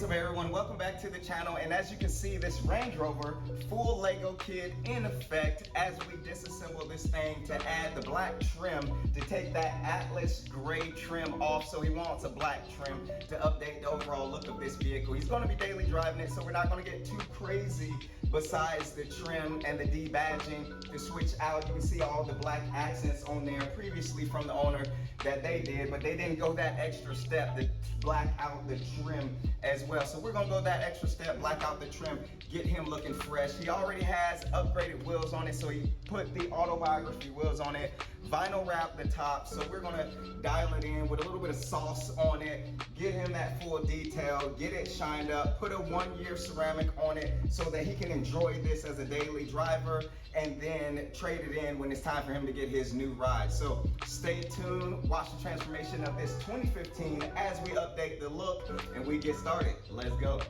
What's up everyone, welcome back to the channel. And as you can see, this Range Rover full Lego kit in effect as we disassemble this thing to add the black trim to take that Atlas gray trim off. So he wants a black trim to update the overall look of this vehicle. He's going to be daily driving it, so we're not going to get too crazy besides the trim and the debadging to switch out. You can see all the black accents on there previously from the owner that they did, but they didn't go that extra step to black out the trim as well. So we're gonna go that extra step, black out the trim, get him looking fresh. He already has upgraded wheels on it, so he put the autobiography wheels on it, vinyl wrap the top. So we're gonna dial it in with a little bit of sauce on it, get him that full detail, get it shined up, put a 1-year ceramic on it so that he can enjoy this as a daily driver and then trade it in when it's time for him to get his new ride. So stay tuned, watch the transformation of this 2015 as we update the look and we get started. Let's go.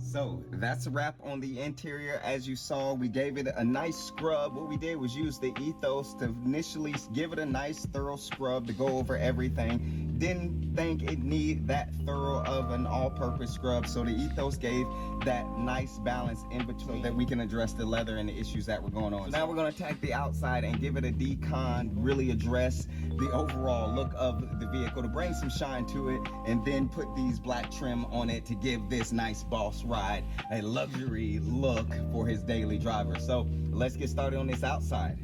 So that's a wrap on the interior. As you saw, we gave it a nice scrub. What we did was use the Ethos to initially give it a nice thorough scrub to go over everything. Didn't think it needed that thorough of an all-purpose scrub, so the Ethos gave that nice balance in between that we can address the leather and the issues that were going on. So now we're going to attack the outside and give it a decon, really address the overall look of the vehicle to bring some shine to it, and then put these black trim on it to give this nice boss ride a luxury look for his daily driver. So let's get started on this outside.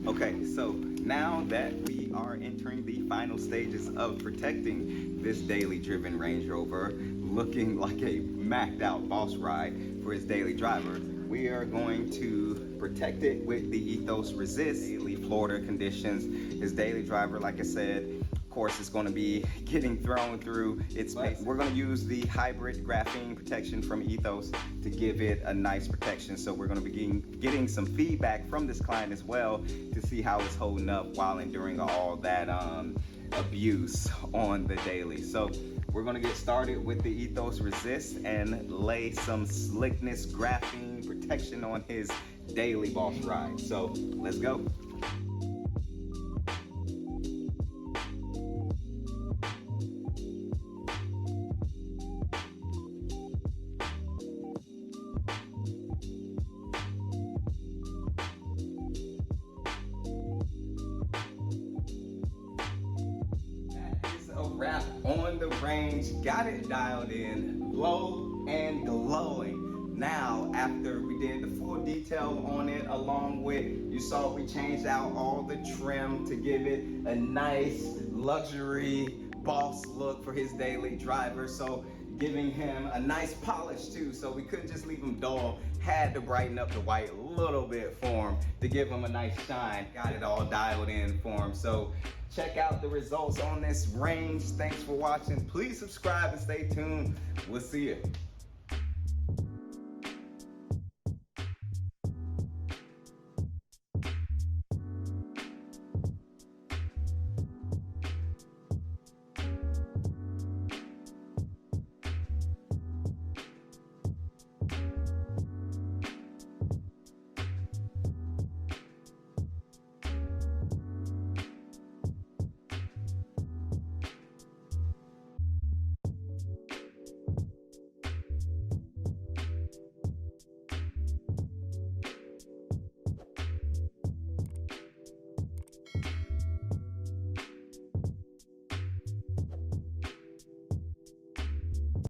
Okay, so now that we are entering the final stages of protecting this daily driven Range Rover, looking like a macked out boss ride for his daily driver, we are going to protect it with the Ethos Resist. Daily Florida conditions, his daily driver, like I said, of course, it's going to be getting thrown through its space. We're going to use the hybrid graphene protection from Ethos to give it a nice protection. So we're going to be getting some feedback from this client as well to see how it's holding up while enduring all that abuse on the daily. So we're going to get started with the Ethos Resist and lay some slickness graphene protection on his daily boss ride. So let's go. Wrap on the Range, got it dialed in, low and glowing. Now, after we did the full detail on it, along with, you saw we changed out all the trim to give it a nice luxury boss look for his daily driver. So giving him a nice polish too, so we couldn't just leave him dull. Had to brighten up the white a little bit for him to give him a nice shine. Got it all dialed in for him. So check out the results on this range. Thanks for watching. Please subscribe and stay tuned. We'll see you.